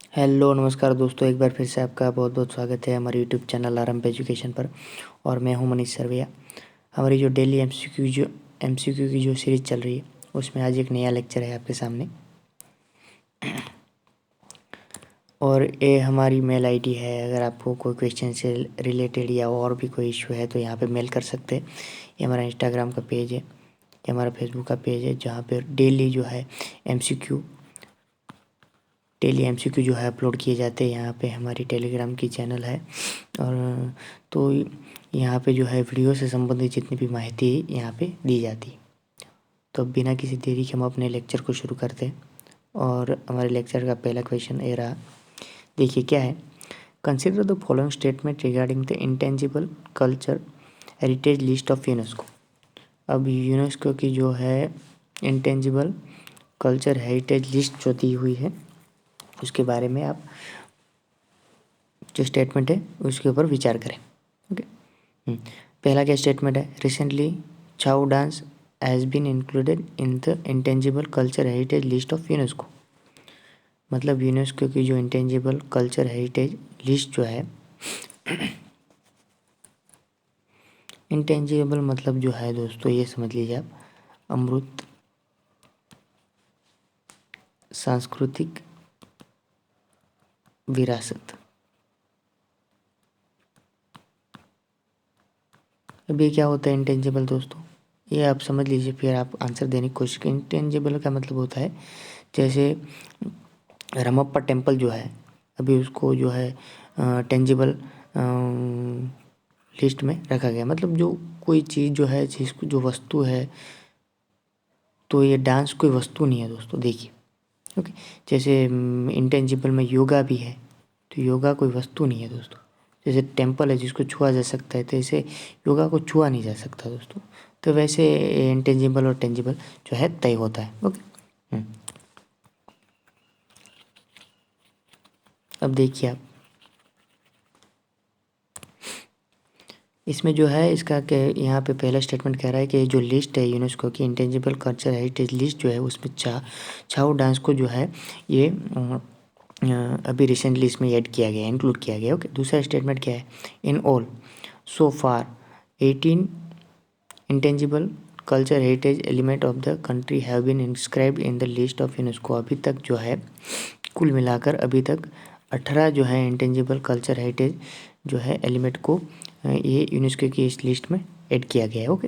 Hello नमस्कार दोस्तों, एक बार फिर से आपका बहुत बहुत स्वागत है हमारे यूट्यूब चैनल आरंभ एजुकेशन पर। और मैं हूं मनीष सरवैया। हमारी जो डेली एमसीक्यू की जो सीरीज़ चल रही है उसमें आज एक नया लेक्चर है आपके सामने। और ये हमारी मेल आईडी है। अगर आपको कोई क्वेश्चन से रिलेटेड या और भी कोई इशू है तो यहाँ पे मेल कर सकते हैं। ये हमारा इंस्टाग्राम का पेज है, ये हमारा फेसबुक का पेज है, जहाँ पर डेली जो है एमसीक्यू जो है अपलोड किए जाते हैं। यहाँ पे हमारी टेलीग्राम की चैनल है। और तो यहाँ पे जो है वीडियो से संबंधित जितनी भी माहिती यहाँ पे दी जाती है। तो बिना किसी देरी के हम अपने लेक्चर को शुरू करते हैं। और हमारे लेक्चर का पहला क्वेश्चन ये रहा। देखिए क्या है। Consider the following statement regarding the intangible culture heritage list of UNESCO. अब यूनेस्को की जो है इंटेंजिबल कल्चर हेरिटेज लिस्ट जो दी हुई है उसके बारे में आप जो स्टेटमेंट है उसके ऊपर विचार करें। ओके। पहला क्या स्टेटमेंट है। Recently Chhau dance has been included in the intangible culture heritage list of UNESCO. मतलब यूनेस्को की जो इंटेंजिबल कल्चर हेरिटेज लिस्ट जो है, इंटेंजिबल मतलब जो है दोस्तों ये समझ लीजिए आप, अमूर्त, सांस्कृतिक विरासत। अब ये क्या होता है इंटेंजिबल दोस्तों, ये आप समझ लीजिए, फिर आप आंसर देने की कोशिश करें। इंटेंजिबल का मतलब होता है जैसे रामप्पा टेम्पल जो है, अभी उसको जो है टेंजिबल लिस्ट में रखा गया। मतलब जो कोई चीज़ जो है, जिसको जो वस्तु है, तो ये डांस कोई वस्तु नहीं है दोस्तों। देखिए ओके, जैसे इंटेंजिबल में योगा भी है, तो योगा कोई वस्तु नहीं है दोस्तों। जैसे टेम्पल है जिसको छुआ जा सकता है, तो ऐसे योगा को छुआ नहीं जा सकता दोस्तों। तो वैसे इंटेंजिबल और टेंजिबल जो है तय होता है। ओके। अब देखिए आप, इसमें जो है इसका क्या, यहाँ पे पहला स्टेटमेंट कह रहा है कि जो लिस्ट है यूनेस्को की इंटेंजिबल कल्चर हेरिटेज लिस्ट जो है उसमें छाऊ डांस को जो है ये अभी रिसेंटली इसमें ऐड किया गया, इंक्लूड किया गया। ओके। दूसरा स्टेटमेंट क्या है। In all so far 18 intangible culture heritage element of the country have been inscribed in the list of UNESCO. अभी तक जो है कुल मिलाकर अभी तक 18 जो है इंटेंजिबल कल्चर हेरिटेज जो है एलिमेंट को ये यूनेस्को की इस लिस्ट में ऐड किया गया है। ओके।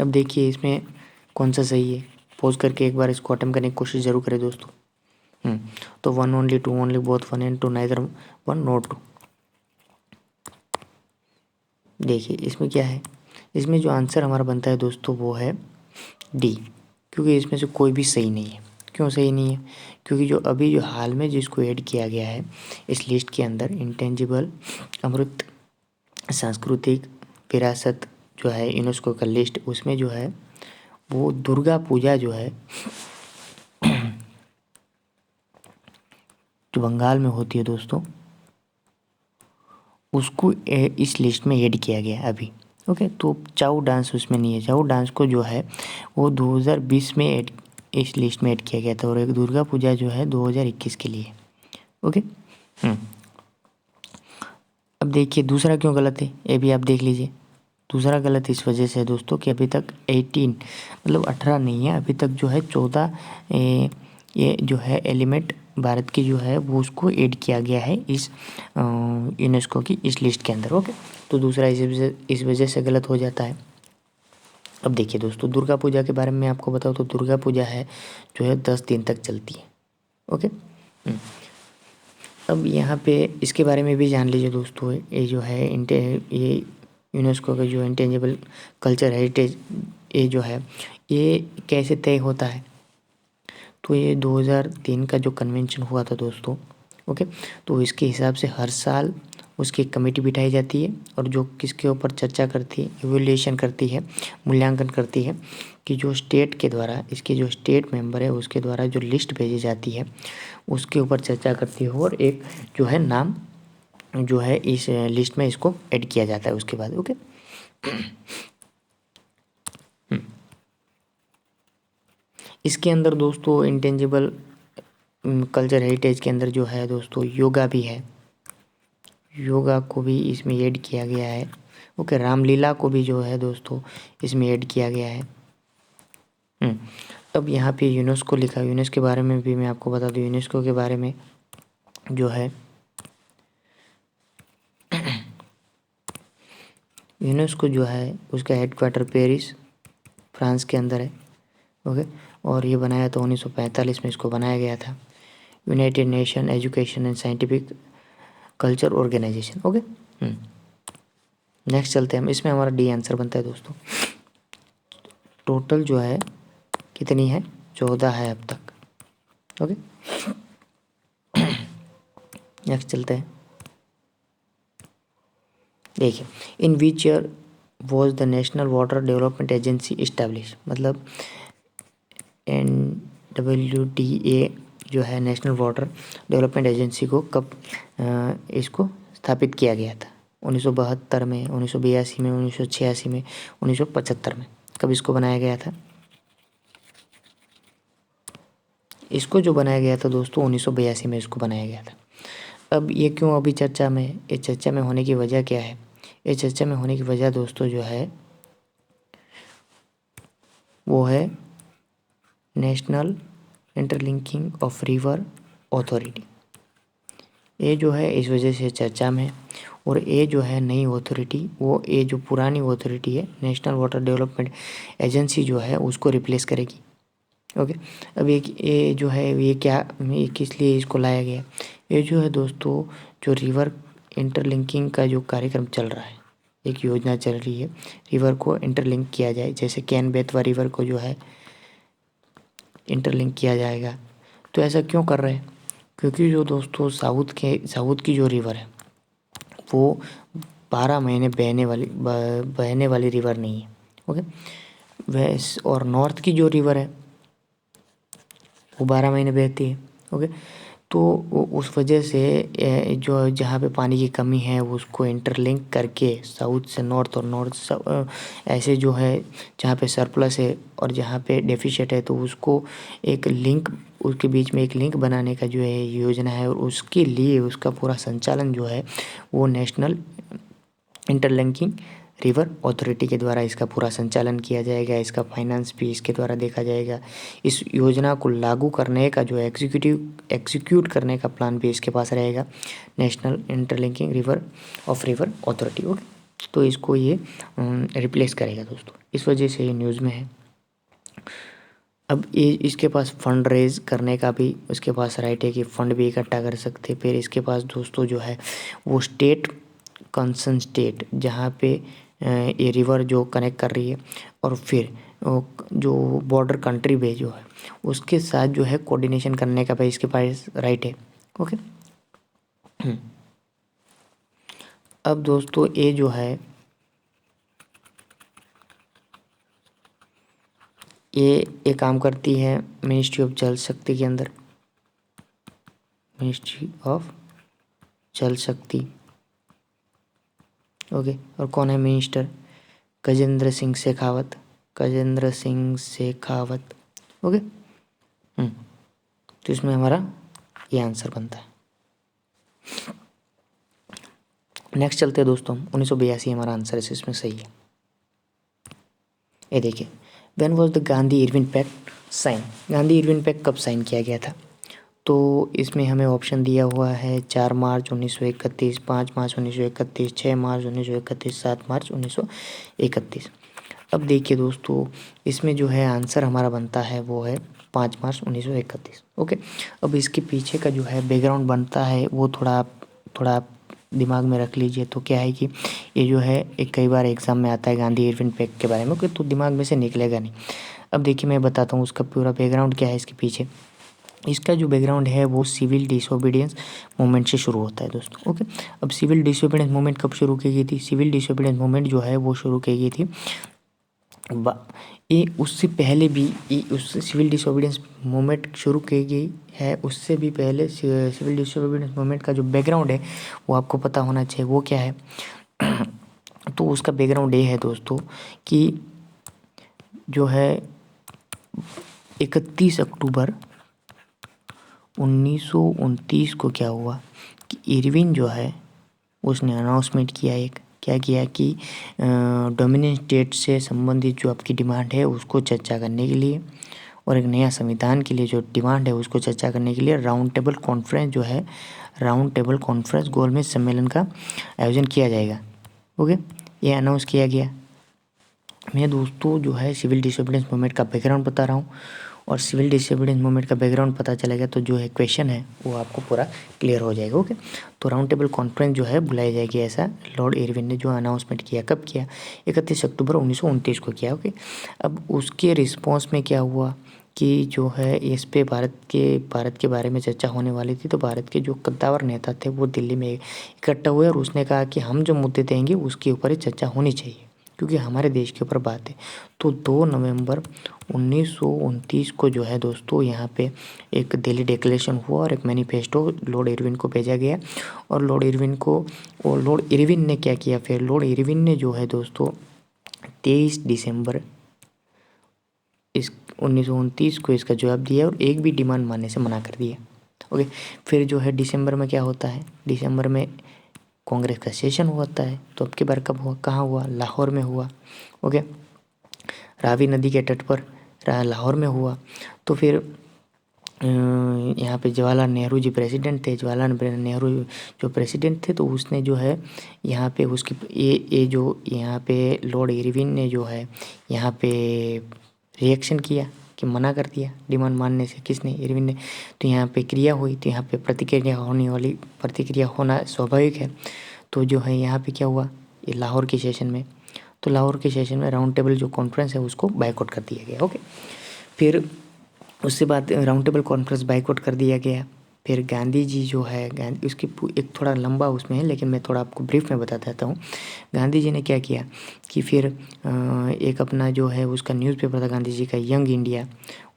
अब देखिए इसमें कौन सा सही है, पॉज करके एक बार इसको अटेम्प्ट करने की कोशिश ज़रूर करें दोस्तों। तो one only, two only, both one and two, neither one not two. देखिए इसमें क्या है, इसमें जो आंसर हमारा बनता है दोस्तों वो है डी, क्योंकि इसमें से कोई भी सही नहीं है। क्यों सही नहीं है, क्योंकि जो अभी जो हाल में जिसको ऐड किया गया है इस लिस्ट के अंदर, इंटेंजिबल अमूर्त सांस्कृतिक विरासत जो है यूनेस्को का लिस्ट, उसमें जो है वो दुर्गा पूजा जो है जो बंगाल में होती है दोस्तों, उसको इस लिस्ट में ऐड किया गया है अभी। ओके। तो छाऊ डांस उसमें नहीं है। छाऊ डांस को जो है वो 2020 में इस लिस्ट में ऐड किया गया था, और एक दुर्गा पूजा जो है 2021 के लिए। ओके। अब देखिए दूसरा क्यों गलत है, ये भी आप देख लीजिए। दूसरा गलत इस वजह से है दोस्तों कि अभी तक 18 मतलब 18 नहीं है, अभी तक जो है 14 ये जो है एलिमेंट भारत की जो है वो उसको ऐड किया गया है इस यूनेस्को की इस लिस्ट के अंदर। ओके। तो दूसरा इस वजह से गलत हो जाता है। अब देखिए दोस्तों, दुर्गा पूजा के बारे में आपको बताओ तो दुर्गा पूजा है जो है 10 दिन तक चलती है। ओके। अब यहाँ पे इसके बारे में भी जान लीजिए दोस्तों। ये जो है ये यूनेस्को का जो इंटेंजिबल कल्चर हेरिटेज ये जो है ये कैसे तय होता है, तो ये 2003 का जो कन्वेंशन हुआ था दोस्तों। ओके। तो इसके हिसाब से हर साल उसकी एक कमेटी बिठाई जाती है, और जो किसके ऊपर चर्चा करती है, इवैल्यूएशन करती है, मूल्यांकन करती है कि जो स्टेट के द्वारा, इसके जो स्टेट मेंबर है उसके द्वारा जो लिस्ट भेजी जाती है उसके ऊपर चर्चा करती है, और एक जो है नाम जो है इस लिस्ट में इसको ऐड किया जाता है उसके बाद। ओके। इसके अंदर दोस्तों इंटेंजिबल कल्चर हेरिटेज के अंदर जो है दोस्तों योगा भी है, योगा को भी इसमें ऐड किया गया है। ओके, रामलीला को भी जो है दोस्तों इसमें ऐड किया गया है। अब यहाँ पे यूनेस्को लिखा, यूनेस्को के बारे में भी मैं आपको बता दूँ। यूनेस्को के बारे में जो है यूनेस्को जो है उसका हेडक्वार्टर पेरिस फ्रांस के अंदर है। ओके, और ये बनाया था 1945 में इसको बनाया गया था। United Nation Education and Scientific Culture Organization. Okay, next चलते हैं हम। इसमें हमारा डी आंसर बनता है दोस्तों। टोटल जो है कितनी है, 14 है अब तक। ओके, नेक्स्ट चलते हैं। देखिए, in which year was the National Water Development Agency establish, मतलब NWDA जो है नेशनल वाटर डेवलपमेंट एजेंसी को कब इसको स्थापित किया गया था? 1972 में, 1982 में, 1986 में, 1975 में, कब इसको बनाया गया था? इसको जो बनाया गया था दोस्तों 1982 में इसको बनाया गया था। अब ये क्यों अभी चर्चा में? ये चर्चा में होने की वजह क्या है? ये चर्चा में होने की वजह दोस्तों जो है वो है national interlinking of river authority. ये जो है इस वजह से चर्चा में, और ये जो है नई अथॉरिटी, वो ये जो पुरानी अथॉरिटी है नेशनल वाटर डेवलपमेंट एजेंसी जो है उसको रिप्लेस करेगी। ओके, अब ये जो है ये क्या, ये किस लिए इसको लाया गया? ये जो है दोस्तों जो रिवर इंटरलिंकिंग का जो कार्यक्रम चल रहा है, एक योजना चल रही है, रिवर को इंटरलिंक किया जाए, जैसे कैन बेतवा रिवर को जो है इंटरलिंक किया जाएगा। तो ऐसा क्यों कर रहे हैं? क्योंकि जो दोस्तों साउथ की जो रिवर है वो 12 महीने बहने वाली रिवर नहीं है। ओके, वेस्ट और नॉर्थ की जो रिवर है वो 12 महीने बहती है। ओके, तो उस वजह से जो जहाँ पे पानी की कमी है उसको इंटरलिंक करके साउथ से नॉर्थ और नॉर्थ ऐसे जो है जहाँ पे सरप्लस है और जहाँ पे डेफिशिएंट है तो उसको एक लिंक, उसके बीच में एक लिंक बनाने का जो है योजना है, और उसके लिए उसका पूरा संचालन जो है वो नेशनल इंटरलिंकिंग रिवर अथॉरिटी के द्वारा इसका पूरा संचालन किया जाएगा। इसका फाइनेंस भी इसके द्वारा देखा जाएगा। इस योजना को लागू करने का जो एग्जीक्यूट करने का प्लान भी इसके पास रहेगा, national interlinking river authority. Okay, तो इसको ये रिप्लेस करेगा दोस्तों, इस वजह से ये न्यूज़ में है। अब ये इसके पास फंड रेज करने का भी उसके पास राइट है कि फंड भी इकट्ठा कर सकते। फिर इसके पास दोस्तों जो है वो कंसर्न स्टेट जहाँ पे ये रिवर जो कनेक्ट कर रही है, और फिर जो बॉर्डर कंट्री पे जो है उसके साथ जो है कोऑर्डिनेशन करने का भी इसके पास राइट है। ओके, अब दोस्तों ये जो है ये काम करती है मिनिस्ट्री ऑफ जल शक्ति के अंदर, मिनिस्ट्री ऑफ जल शक्ति। ओके, और कौन है मिनिस्टर? गजेंद्र सिंह शेखावत, गजेंद्र सिंह शेखावत। ओके, तो इसमें हमारा ये आंसर बनता है। नेक्स्ट चलते हैं दोस्तों, 1982 हमारा आंसर है, इसमें सही है। ये देखिए, when was the Gandhi Irwin pact sign? Gandhi Irwin pact कब साइन किया गया था? तो इसमें हमें ऑप्शन दिया हुआ है 4 मार्च 1931, 5 मार्च 1931, 6 मार्च 1931, 7 मार्च 1931। अब देखिए दोस्तों, इसमें जो है आंसर हमारा बनता है वो है 5 मार्च 1931। ओके, अब इसके पीछे का जो है बैकग्राउंड बनता है वो थोड़ा दिमाग में रख लीजिए। तो क्या है कि ये जो है एक कई बार एग्ज़ाम में आता है गांधी इरविन पैक्ट के बारे में, तो दिमाग में से निकलेगा नहीं। अब देखिए मैं बताता हूँ उसका पूरा बैकग्राउंड क्या है इसके पीछे। इसका जो बैकग्राउंड है वो सिविल डिसोबीडियंस मूवमेंट से शुरू होता है दोस्तों। ओके, अब सिविल डिसोबीडियंस मूवमेंट कब शुरू की गई थी? सिविल डिसोबीडियंस मूवमेंट जो है वो शुरू की गई थी ये उससे पहले भी, उस सिविल डिसोबीडियंस मूवमेंट शुरू की गई है उससे भी पहले। सिविल डिसोबीडियंस मूवमेंट का जो बैकग्राउंड है वो आपको पता होना चाहिए, वो क्या है? तो उसका बैकग्राउंड ये है दोस्तों कि जो है 31 अक्टूबर 1929 को क्या हुआ कि इरविन जो है उसने अनाउंसमेंट किया, एक क्या किया कि डोमिनियन स्टेट से संबंधित जो आपकी डिमांड है उसको चर्चा करने के लिए और एक नया संविधान के लिए जो डिमांड है उसको चर्चा करने के लिए राउंड टेबल कॉन्फ्रेंस जो है, राउंड टेबल कॉन्फ्रेंस गोलमेज सम्मेलन का आयोजन किया जाएगा। ओके, ये अनाउंस किया गया। मैं दोस्तों जो है सिविल डिसोबीडियंस मूवमेंट का बैकग्राउंड बता रहा हूँ, और सिविल डिसोबीडियंस मूवमेंट का बैकग्राउंड पता चलेगा तो जो है क्वेश्चन है वो आपको पूरा क्लियर हो जाएगा। ओके, तो राउंड टेबल कॉन्फ्रेंस जो है बुलाई जाएगी, ऐसा लॉर्ड इरविन ने जो अनाउंसमेंट किया। कब किया? 31 अक्टूबर 1929 को किया। ओके, अब उसके रिस्पॉन्स में क्या हुआ कि जो है इस पे भारत के बारे में चर्चा होने वाली थी, तो भारत के जो कद्दावर नेता थे वो दिल्ली में इकट्ठा हुए और उसने कहा कि हम जो मुद्दे देंगे उसके ऊपर ही चर्चा होनी चाहिए क्योंकि हमारे देश के ऊपर बात है। तो 2 नवंबर 1929 को जो है दोस्तों यहाँ पे एक दिल्ली डिक्लेरेशन हुआ और एक मैनिफेस्टो लॉर्ड इरविन को भेजा गया। और लॉर्ड इरविन ने क्या किया फिर? लॉर्ड इरविन ने जो है दोस्तों 23 दिसंबर इस 1929 को इसका जवाब दिया और एक भी डिमांड मानने से मना कर दिया। ओके, फिर जो है दिसंबर में क्या होता है? दिसंबर में कांग्रेस का सेशन होता है। तो अब की बार कब हुआ, कहाँ हुआ? लाहौर में हुआ। ओके, रावी नदी के तट पर लाहौर में हुआ। तो फिर यहाँ पे जवाहरलाल नेहरू जी प्रेसिडेंट थे। जवाहरलाल नेहरू जो प्रेसिडेंट थे तो उसने जो है यहाँ पे उसकी ये जो यहाँ पे लॉर्ड इरविन ने जो है यहाँ पे रिएक्शन किया कि मना कर दिया डिमांड मानने से। किसने? इरविन ने। तो यहाँ पे क्रिया हुई, तो यहाँ पे प्रतिक्रिया होना स्वाभाविक है। तो जो है यहाँ पे क्या हुआ, ये लाहौर के सेशन में, तो लाहौर के सेशन में राउंड टेबल जो कॉन्फ्रेंस है उसको बाइकआउट कर दिया गया। ओके, फिर उसके बाद राउंड टेबल कॉन्फ्रेंस बाइकआउट कर दिया गया। फिर गांधी जी जो है उसकी एक थोड़ा लंबा उसमें है लेकिन मैं थोड़ा आपको ब्रीफ में बता देता हूँ। गांधी जी ने क्या किया कि फिर एक अपना जो है उसका न्यूज़पेपर था गांधी जी का, यंग इंडिया,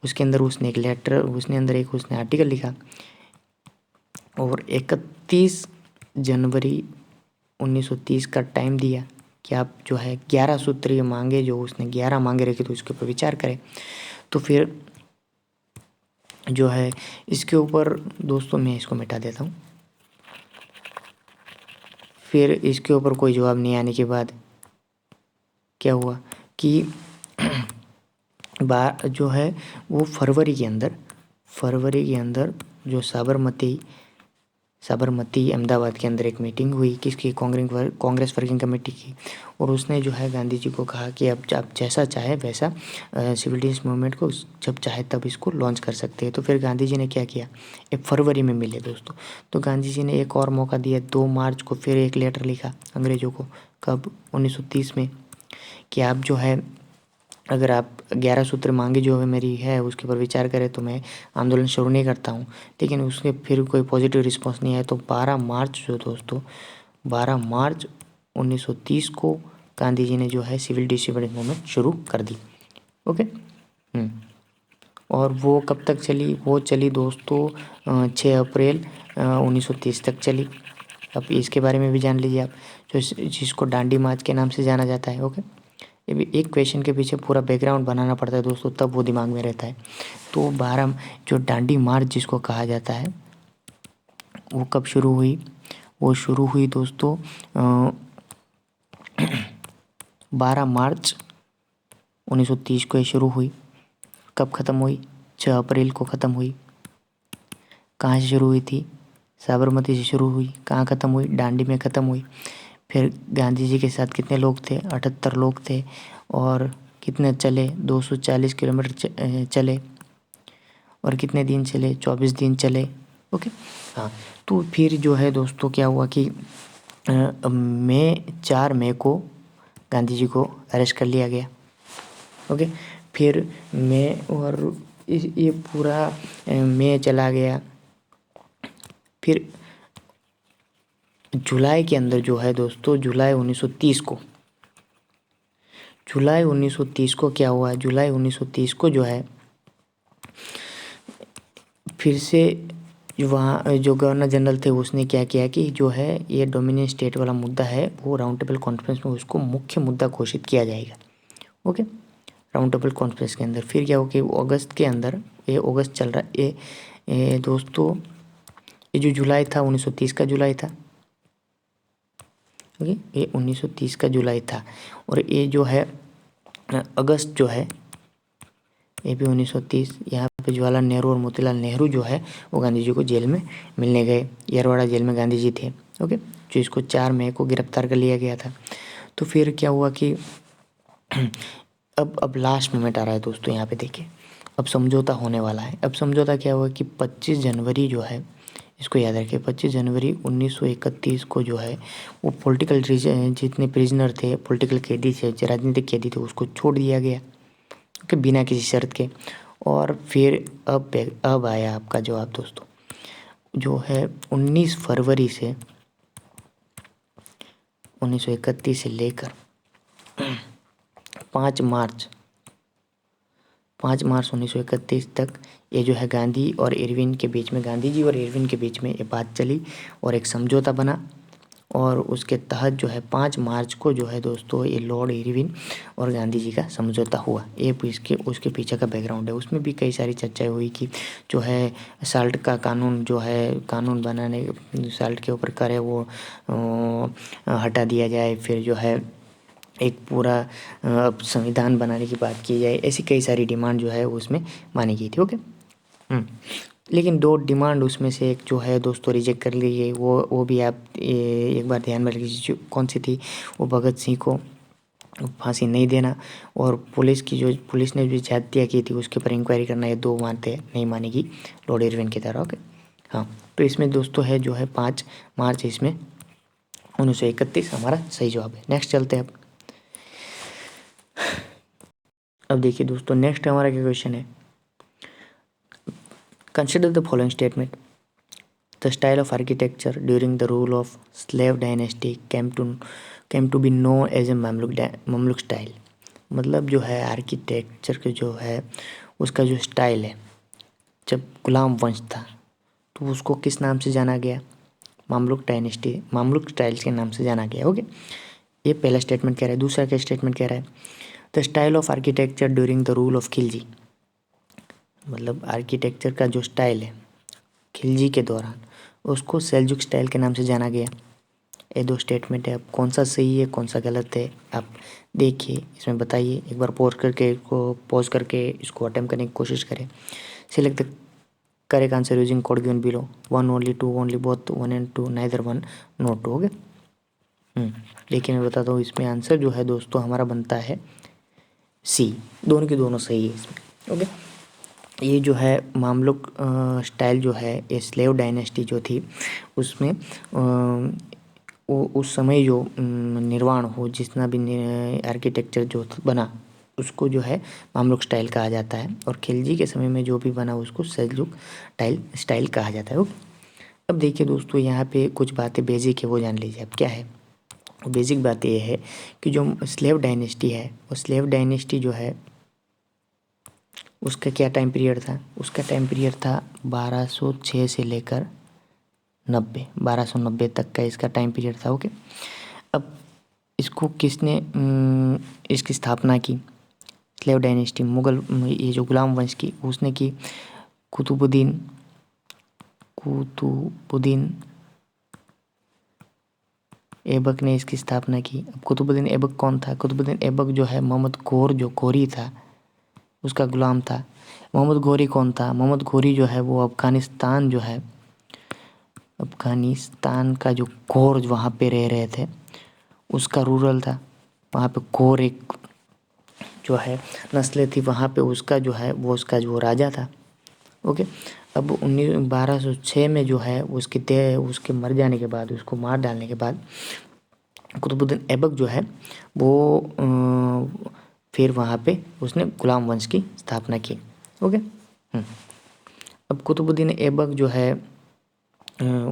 उसके अंदर उसने एक लेटर उसने आर्टिकल लिखा और 31 जनवरी 1930 का टाइम दिया कि आप जो है 11 सूत्रीय मांगे, जो उसने 11 मांगे रखी तो उसके ऊपर विचार करें। तो फिर जो है इसके ऊपर दोस्तों मैं इसको मिटा देता हूँ। फिर इसके ऊपर कोई जवाब नहीं आने के बाद क्या हुआ कि जो है वो फरवरी के अंदर जो साबरमती अहमदाबाद के अंदर एक मीटिंग हुई किसकी? कांग्रेस वर्किंग कमेटी की। और उसने जो है गांधी जी को कहा कि अब आप जैसा चाहे वैसा सिविल डिसोबीडियंस मूवमेंट को जब चाहे तब इसको लॉन्च कर सकते हैं। तो फिर गांधी जी ने क्या किया, एक फरवरी में मिले दोस्तों, तो गांधी जी ने एक और मौका दिया 2 मार्च को फिर एक लेटर लिखा अंग्रेज़ों को। कब? 1930 में, कि आप जो है अगर आप 11 सूत्र मांगे जो है मेरी है उसके ऊपर विचार करें तो मैं आंदोलन शुरू नहीं करता हूँ। लेकिन उसके फिर कोई पॉजिटिव रिस्पांस नहीं आया। तो 12 मार्च 1930 को गांधी जी ने जो है सिविल डिसोबीडियंस मूवमेंट शुरू कर दी। ओके, और वो कब तक चली? वो चली दोस्तों 6 अप्रैल 1930 तक चली। अब इसके बारे में भी जान लीजिए आप, जिसको डांडी मार्च के नाम से जाना जाता है। ओके, ये भी एक क्वेश्चन के पीछे पूरा बैकग्राउंड बनाना पड़ता है दोस्तों, तब वो दिमाग में रहता है। तो 12 जो डांडी मार्च जिसको कहा जाता है वो कब शुरू हुई? वो शुरू हुई दोस्तों 12 मार्च 1930 को ये शुरू हुई। कब ख़त्म हुई? 6 अप्रैल को ख़त्म हुई। कहाँ से शुरू हुई थी? साबरमती से शुरू हुई। कहाँ ख़त्म हुई? डांडी में ख़त्म हुई। फिर गांधी जी के साथ कितने लोग थे? 78 लोग थे। और कितने चले? 240 किलोमीटर चले। और कितने दिन चले? 24 दिन चले। ओके, हाँ, तो फिर जो है दोस्तों क्या हुआ कि 4 मई को गांधी जी को अरेस्ट कर लिया गया। ओके, फिर ये पूरा मई चला गया। फिर जुलाई के अंदर जो है दोस्तों जुलाई 1930 को क्या हुआ? जुलाई 1930 को जो है फिर से वहाँ जो गवर्नर जनरल थे उसने क्या किया कि जो है ये डोमिनियन स्टेट वाला मुद्दा है वो राउंड टेबल कॉन्फ्रेंस में उसको मुख्य मुद्दा घोषित किया जाएगा। ओके, राउंड टेबल कॉन्फ्रेंस के अंदर फिर क्या हो कि अगस्त के अंदर, ये अगस्त चल रहा है, ये दोस्तों ये जो जुलाई था 1930 का जुलाई था। ओके, ये 1930 का जुलाई था। और ये जो है अगस्त जो है ये भी 1930। यहाँ पे जवाहरलाल नेहरू और मोतीलाल नेहरू जो है वो गांधी जी को जेल में मिलने गए। यरवाड़ा जेल में गांधी जी थे। ओके, जो इसको 4 मई को गिरफ्तार कर लिया गया था। तो फिर क्या हुआ कि अब लास्ट मोमेंट आ रहा है दोस्तों। यहाँ पे देखिए, अब समझौता होने वाला है। अब समझौता क्या हुआ कि 25 जनवरी जो है, इसको याद रखिए, 25 जनवरी 1931 को जो है वो पॉलिटिकल जितने प्रिजनर थे, पॉलिटिकल कैदी थे, राजनीतिक कैदी थे, उसको छोड़ दिया गया कि बिना किसी शर्त के। और फिर अब आया आपका जवाब दोस्तों, जो है 19 फरवरी से 1931 से लेकर 5 मार्च 1931 तक ये जो है गांधी और इरविन के बीच में, गांधी जी और इरविन के बीच में ये बात चली और एक समझौता बना। और उसके तहत जो है 5 मार्च को जो है दोस्तों ये लॉर्ड इरविन और गांधी जी का समझौता हुआ। ये इसके उसके पीछे का बैकग्राउंड है। उसमें भी कई सारी चर्चाएं हुई कि जो है साल्ट का कानून जो है, कानून बनाने साल्ट के ऊपर करे वो हटा दिया जाए। फिर जो है एक पूरा संविधान बनाने की बात की जाए। ऐसी कई सारी डिमांड जो है उसमें मानी गई थी। ओके, लेकिन 2 डिमांड उसमें से एक जो है दोस्तों रिजेक्ट कर ली गई। वो भी आप एक बार ध्यान में रखिए कौन सी थी। वो भगत सिंह को फांसी नहीं देना और पुलिस ने जो ज्यादतियाँ की थी उसके ऊपर इंक्वायरी करना, ये 2 मानते नहीं मानेगी लॉर्ड इरविन की तरह। ओके, हाँ, तो इसमें दोस्तों है जो है 5 मार्च इसमें 1931 हमारा सही जवाब है। नेक्स्ट चलते हैं अब देखिए दोस्तों, नेक्स्ट हमारा क्या क्वेश्चन है। Consider the following statement. The style of architecture during the rule of Slave Dynasty came to be known as a Mamluk style. मतलब जो है आर्किटेक्चर के जो है उसका जो स्टाइल है, जब गुलाम वंश था तो उसको किस नाम से जाना गया? मामलुक डायनेस्टी, मामलुक स्टाइल्स के नाम से जाना गया। ओके, ये पहला स्टेटमेंट कह रहा है। दूसरा क्या स्टेटमेंट कह रहा है? The style of architecture during the rule of Khilji. मतलब आर्किटेक्चर का जो स्टाइल है खिलजी के दौरान, उसको सेल्जुक स्टाइल के नाम से जाना गया। ये 2 स्टेटमेंट है। अब कौन सा सही है कौन सा गलत है आप देखिए, इसमें बताइए। एक बार पॉज करके इसको अटेम्प्ट करने की कोशिश करें। Select the correct answer using code given below. 1 only, 2 only, both 1 and 2, neither 1 not 2। Okay, देखिए मैं बताता हूँ, इसमें आंसर जो है दोस्तों हमारा बनता है सी। दोनों के दोनों सही है इसमें। ओके, ये जो है मामलुक स्टाइल जो है, ये स्लेव डायनेस्टी जो थी उसमें वो उस समय जो निर्माण हो, जितना भी आर्किटेक्चर जो बना उसको जो है मामलुक स्टाइल कहा जाता है। और खिलजी के समय में जो भी बना उसको सेल्जुक स्टाइल कहा जाता है। ओके, अब देखिए दोस्तों, यहाँ पे कुछ बातें बेसिक है वो जान लीजिए। अब क्या है बेसिक बात ये है कि जो स्लेव डायनेस्टी है, वो स्लेव डायनेस्टी जो है उसका क्या टाइम पीरियड था? उसका टाइम पीरियड था 1206 से लेकर 1290 तक का इसका टाइम पीरियड था। ओके, अब इसको किसने इसकी स्थापना की? स्लेव डायनेस्टी मुगल, ये जो गुलाम वंश की उसने की। कुतुबुद्दीन ऐबक ने इसकी स्थापना की। अब कुतुबुद्दीन ऐबक कौन था? कुतुबुद्दीन ऐबक जो है मोहम्मद घोरी था, उसका गुलाम था। मोहम्मद घोरी कौन था? मोहम्मद घोरी जो है वो अफ़गानिस्तान जो है, अफ़गानिस्तान का जो घोर वहाँ पे रह रहे थे उसका रूरल था। वहाँ पे घोर एक जो है नस्लें थी वहाँ पे, उसका जो है वो उसका जो राजा था। ओके, अब 1206 में जो है उसके मर जाने के बाद, उसको मार डालने के बाद कुतुबुद्दीन ऐबक जो है वो फिर वहाँ पे उसने गुलाम वंश की स्थापना की। ओके, अब कुतुबुद्दीन ऐबक जो है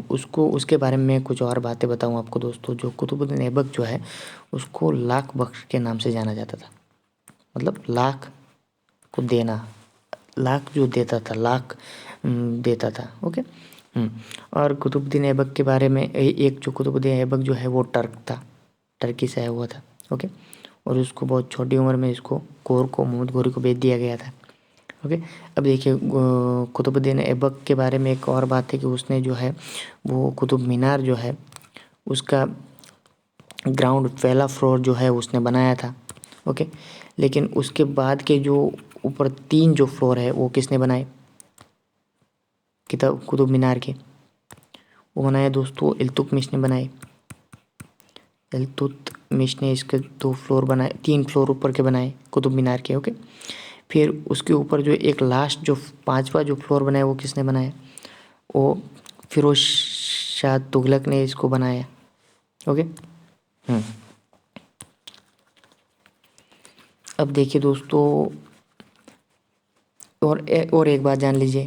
उसको, उसके बारे में कुछ और बातें बताऊँ आपको दोस्तों। जो कुतुबुद्दीन ऐबक जो है उसको लाख बख्श के नाम से जाना जाता था। मतलब लाख को देना, लाख जो देता था, लाख देता था। ओके, और कुतुबुद्दीन ऐबक के बारे में एक जो कुतुबुद्दीन ऐबक जो है वो टर्क था, टर्की से आया हुआ था। ओके, और उसको बहुत छोटी उम्र में इसको मोहम्मद घोरी को बेच दिया गया था। ओके। अब देखिए कुतुबुद्दीन ऐबक के बारे में एक और बात है कि उसने जो है वो कुतुब मीनार जो है उसका ग्राउंड पहला फ्लोर जो है उसने बनाया था। ओके। लेकिन उसके बाद के जो ऊपर 3 जो फ्लोर है वो किसने बनाए किताब कुतुब मीनार के? वो बनाया दोस्तों इल्तुतमिश ने बनाए। इल्तुतमिश ने इसके 2 फ्लोर बनाए, 3 फ्लोर ऊपर के बनाए कुतुब मीनार के। ओके। फिर उसके ऊपर जो एक लास्ट जो 5वां जो फ्लोर बनाया वो किसने बनाया? वो फिरोज शाह तुगलक ने इसको बनाया। ओके। अब देखिए दोस्तों और एक बात जान लीजिए,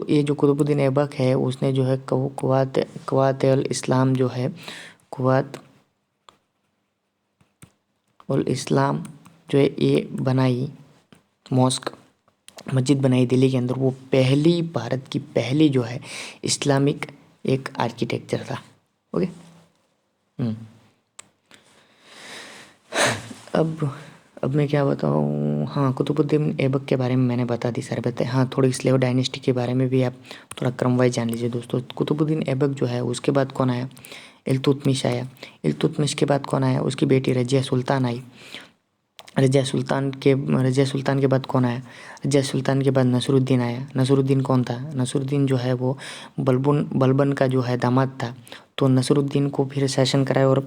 ये जो कुतुबुद्दीन ऐबक है उसने जो है क़वात अल इस्लाम जो है क़वात उल इस्लाम जो है ये बनाई, मॉस्क मस्जिद बनाई दिल्ली के अंदर। वो पहली भारत की पहली जो है इस्लामिक एक आर्किटेक्चर था। ओके। अब मैं क्या बताऊँ? हाँ, कुतुबुद्दीन ऐबक के बारे में मैंने बता दी सारे बातें। हाँ, थोड़ी स्लेव डायनेस्टी के बारे में भी आप थोड़ा क्रम वाइज जान लीजिए दोस्तों। कुतुबुद्दीन ऐबक जो है उसके बाद कौन आया? इल्तुतमिश आया। इल्तुतमिश के बाद कौन आया? उसकी बेटी रज़िया सुल्तान आई। रज़िया सुल्तान के बाद कौन आया? रज़िया सुल्तान के बाद नसरुद्दीन आया। नसरुद्दीन कौन था? नसरुद्दीन जो है वो बलबन का जो है दामाद था। तो नसरुद्दीन को फिर शासन कराया और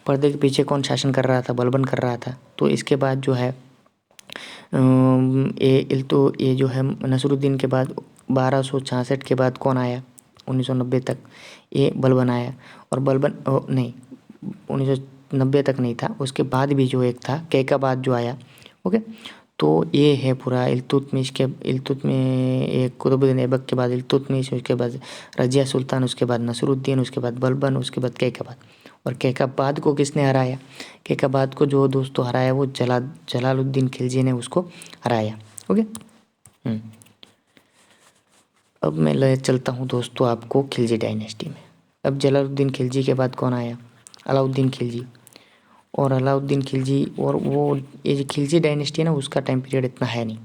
पर्दे के पीछे कौन शासन कर रहा था? बलबन कर रहा था। तो इसके बाद जो है ये जो है नसरुद्दीन के बाद 1266 के बाद कौन आया? 1990 तक ये बलबन आया। और बलबन नहीं, 1990 तक नहीं था, उसके बाद भी जो एक था कैकाबाद जो आया। ओके। तो ये है पूरा कुतुबुद्दीन ऐबक के बाद इल्तुतमिश, उसके बाद रज़िया सुल्तान, उसके बाद नसरुद्दीन, उसके बाद बलबन, उसके बाद कैकाबाद। और कैकाबाद को किसने हराया? कैकाबाद को जो दोस्तों हराया वो जलालुद्दीन खिलजी ने उसको हराया। ओके। अब मैं ले चलता हूँ दोस्तों आपको खिलजी डायनेस्टी में। अब जलालुद्दीन खिलजी के बाद कौन आया? अलाउद्दीन खिलजी। और अलाउद्दीन खिलजी और वो ये जो खिलजी डायनेस्टी है ना उसका टाइम पीरियड इतना है नहीं।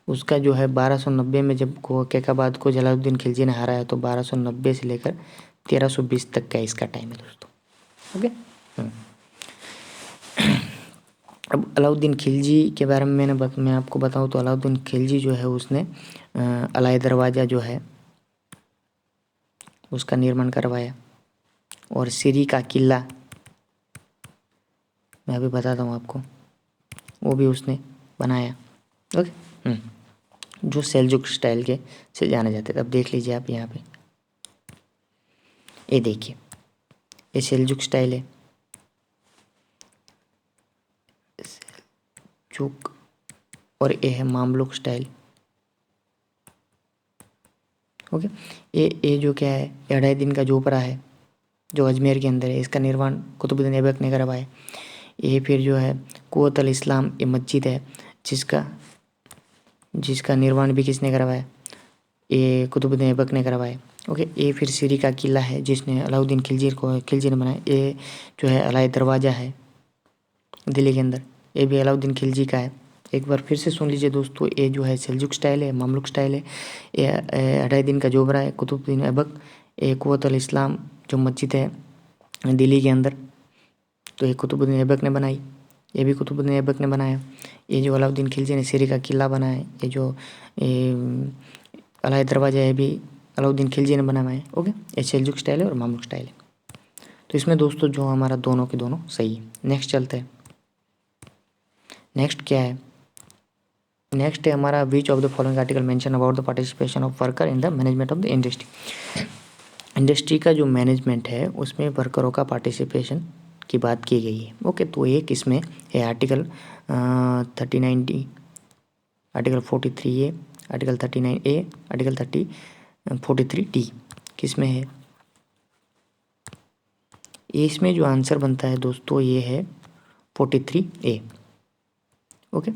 उसका जो है 1290 में जब कैकाबाद को जलालुद्दीन खिलजी ने हराया तो 1290 से लेकर 1320 तक का इसका टाइम है दोस्तों। ओके। अब अलाउद्दीन खिलजी के बारे में मैं आपको बताऊं तो अलाउद्दीन खिलजी जो है उसने अलाई दरवाज़ा जो है उसका निर्माण करवाया। और सिरी का किला मैं अभी बताता हूँ आपको, वो भी उसने बनाया। ओके। जो सेल्जुक स्टाइल के से जाने जाते थे। अब देख लीजिए आप यहाँ पे, ये देखिए ये सेल्जुक स्टाइल है, सेल्जुक, और ये है मामलुक स्टाइल। ओके। ये जो क्या है, ये 2.5 दिन का जोपरा है जो अजमेर के अंदर है। इसका निर्माण कुतुबुद्दीन ऐबक ने करवाया। ये फिर जो है क़ुव्वत अल इस्लाम ये मस्जिद है जिसका निर्माण भी किसने करवाया? ये कुतुबुद्दीन ऐबक ने करवाया। ओके। ये फिर सिरी का किला है जिसने अलाउद्दीन खिलजी ने बनाया। ये जो है अलाई दरवाज़ा है दिल्ली के अंदर, ये भी अलाउद्दीन खिलजी का है। एक बार फिर से सुन लीजिए दोस्तों, ये जो है सेल्जुक स्टाइल है, मामलुक स्टाइल है, ये 2.5 दिन का जोबरा है कुतुबुद्दीन ऐबक। ये क़ुव्वत अल इस्लाम जो मस्जिद है दिल्ली के अंदर, तो ये कुतुबुद्दीन ऐबक ने बनाई, ये भी कुतुबुद्दीन ऐबक ने बनाया। ये जो अलाउद्दीन खिलजी ने सिरी का किला बनाया, ये जो अलाई दरवाज़ा है भी अलाउद्दीन खिलजी ने बनाया है। ओके। ये सेल्जुक स्टाइल है और मामलुक स्टाइल है। तो इसमें दोस्तों जो हमारा दोनों के दोनों सही है। नेक्स्ट चलते हैं। नेक्स्ट क्या है? नेक्स्ट है हमारा which of the following article mention about the participation of worker in the management of the industry. Industry का जो मैनेजमेंट है उसमें वर्करों का पार्टिसिपेशन की बात की गई है। ओके। तो ये किस में है? Article 39D, article 43A, article 39A, article 43D किस में है? इसमें जो आंसर बनता है दोस्तों ये है 43A। ओके।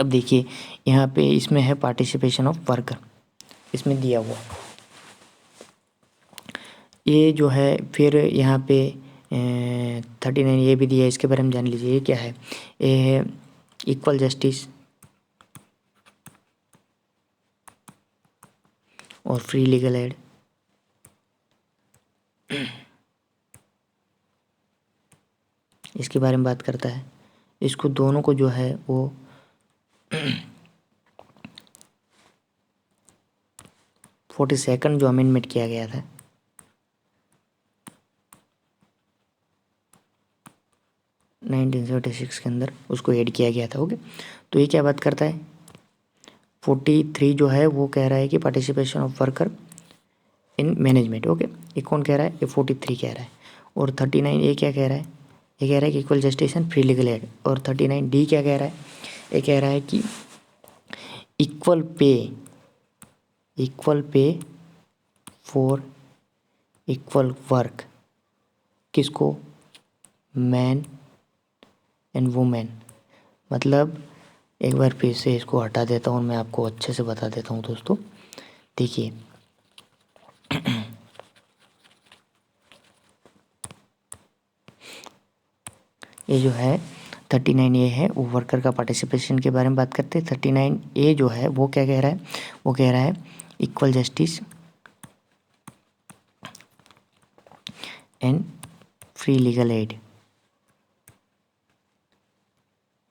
अब देखिए यहाँ पे इसमें है पार्टिसिपेशन ऑफ वर्कर, इसमें दिया हुआ ये जो है। फिर यहाँ पे 39 ये भी दिया है, इसके बारे में जान लीजिए। ये क्या है? ये है इक्वल जस्टिस, और फ्री लीगल एड। इसके बारे में बात करता है। इसको दोनों को जो है वो 42nd जो अमेंडमेंट किया गया था 1976 के अंदर, उसको ऐड किया गया था। ओके, तो ये क्या बात करता है, 43 जो है वो कह रहा है कि participation of worker in management. Okay, ये कौन कह रहा है, ये 43 कह रहा है। और 39 ये क्या कह रहा है, ये कह रहा है कि equal justice free legal aid. और 39 डी क्या कह रहा है, ये कह रहा है कि equal pay for equal work. किसको, मैन एंड वुमेन। मतलब एक बार फिर से इसको हटा देता हूँ, मैं आपको अच्छे से बता देता हूँ दोस्तों। देखिए ये जो है 39 ए है वो वर्कर का पार्टिसिपेशन के बारे में बात करते हैं। 39 ए जो है वो क्या कह रहा है, वो कह रहा है equal justice and free legal aid.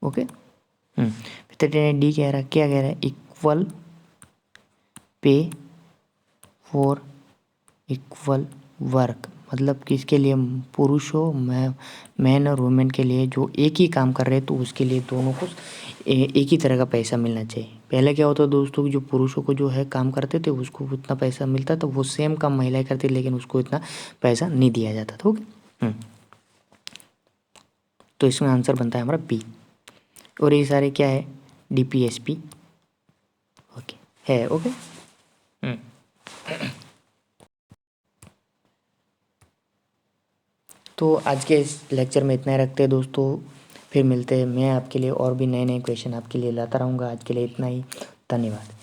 Okay, 39 D कह रहा है, क्या कह रहा है, equal pay for equal work. मतलब किसके लिए, पुरुष हो, मैन और वुमेन के लिए जो एक ही काम कर रहे हैं तो उसके लिए दोनों को एक ही तरह का पैसा मिलना चाहिए। पहले क्या होता दोस्तों कि जो पुरुषों को जो है काम करते थे उसको उतना पैसा मिलता था, वो सेम काम महिलाएं करती लेकिन उसको इतना पैसा नहीं दिया जाता था। ओके, तो इसमें आंसर बनता है हमारा बी। और ये सारे क्या है, DPSP ओके है। ओके, तो आज के इस लेक्चर में इतना ही रखते हैं दोस्तों, फिर मिलते हैं। मैं आपके लिए और भी नए नए क्वेश्चन आपके लिए लाता रहूँगा। आज के लिए इतना ही, धन्यवाद।